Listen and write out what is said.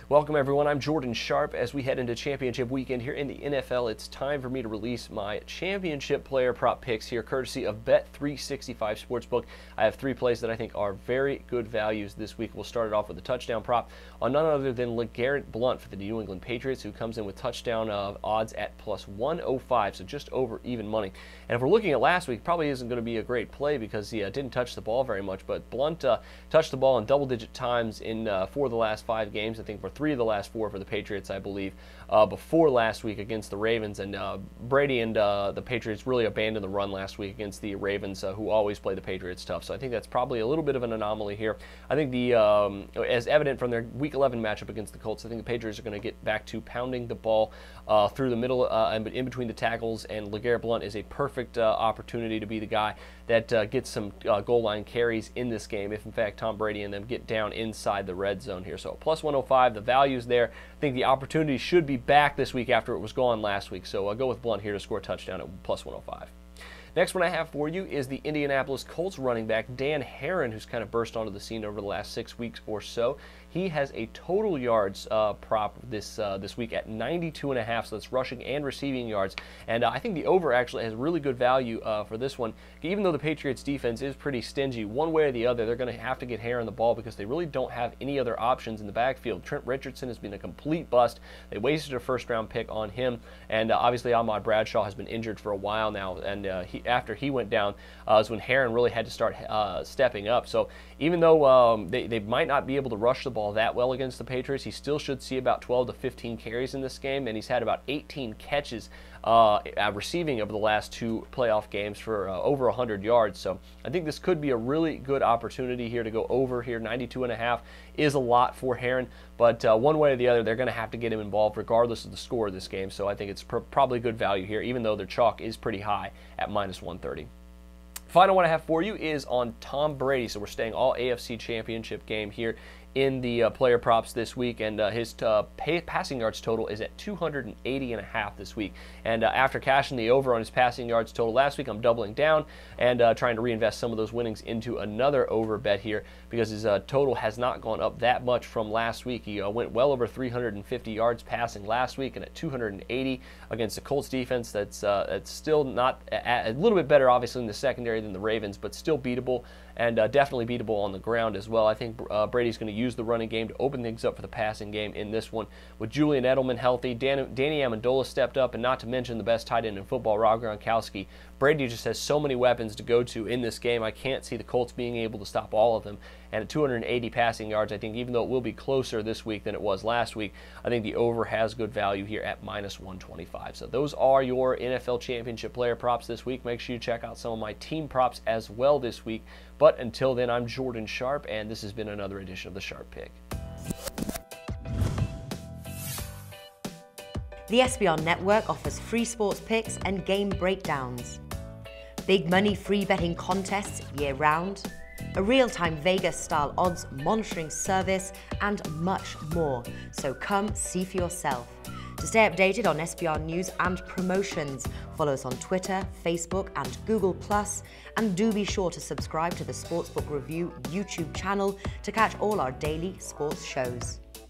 Welcome everyone, I'm Jordan Sharp. As we head into championship weekend here in the NFL, it's time for me to release my championship player prop picks here, courtesy of Bet365 Sportsbook. I have three plays that I think are very good values this week. We'll start it off with a touchdown prop on none other than LeGarrette Blount for the New England Patriots, who comes in with touchdown odds at plus 105, so just over even money. And if we're looking at last week, probably isn't going to be a great play because he didn't touch the ball very much, but Blount touched the ball in double-digit times in 4 of the last 5 games. I think for 3 of the last 4 for the Patriots, I believe, before last week against the Ravens. And Brady and the Patriots really abandoned the run last week against the Ravens, who always play the Patriots tough. So I think that's probably a little bit of an anomaly here. I think as evident from their Week 11 matchup against the Colts, I think the Patriots are going to get back to pounding the ball through the middle and in between the tackles, and LeGarrette Blount is a perfect opportunity to be the guy that gets some goal line carries in this game if, in fact, Tom Brady and them get down inside the red zone here. So plus 105, the value's there. I think the opportunity should be back this week after it was gone last week. So I'll go with Blount here to score a touchdown at plus 105. Next one I have for you is the Indianapolis Colts running back Dan Herron, who's kind of burst onto the scene over the last 6 weeks or so. He has a total yards prop this week at 92.5, so that's rushing and receiving yards. And I think the over actually has really good value for this one. Even though the Patriots defense is pretty stingy, one way or the other, they're going to have to get Herron the ball because they really don't have any other options in the backfield. Trent Richardson has been a complete bust. They wasted a first-round pick on him, and obviously Ahmad Bradshaw has been injured for a while now, and after he went down is when Herron really had to start stepping up. So even though they might not be able to rush the ball that well against the Patriots, he still should see about 12 to 15 carries in this game, and he's had about 18 catches receiving over the last 2 playoff games for over 100 yards. So I think this could be a really good opportunity here to go over here. 92.5 is a lot for Herron, but one way or the other, they're going to have to get him involved regardless of the score of this game. So I think it's probably good value here, even though their chalk is pretty high at minus 130. Final one I have for you is on Tom Brady. So we're staying all AFC Championship game here in the player props this week, and his passing yards total is at 280.5 this week. And after cashing the over on his passing yards total last week, I'm doubling down and trying to reinvest some of those winnings into another over bet here because his total has not gone up that much from last week. He went well over 350 yards passing last week, and at 280 against the Colts defense, that's still not a little bit better, obviously, in the secondary than the Ravens, but still beatable, and definitely beatable on the ground as well. I think Brady's going to use the running game to open things up for the passing game in this one. With Julian Edelman healthy, Danny Amendola stepped up, and not to mention the best tight end in football, Rob Gronkowski. Brady just has so many weapons to go to in this game. I can't see the Colts being able to stop all of them. And at 280 passing yards, I think even though it will be closer this week than it was last week, I think the over has good value here at minus 125. So those are your NFL Championship player props this week. Make sure you check out some of my team props as well this week. But until then, I'm Jordan Sharp, and this has been another edition of the Sharp Pick. The SBR Network offers free sports picks and game breakdowns, big money free betting contests year-round, a real-time Vegas-style odds monitoring service, and much more. So come see for yourself. To stay updated on SBR news and promotions, follow us on Twitter, Facebook, and Google+, and do be sure to subscribe to the Sportsbook Review YouTube channel to catch all our daily sports shows.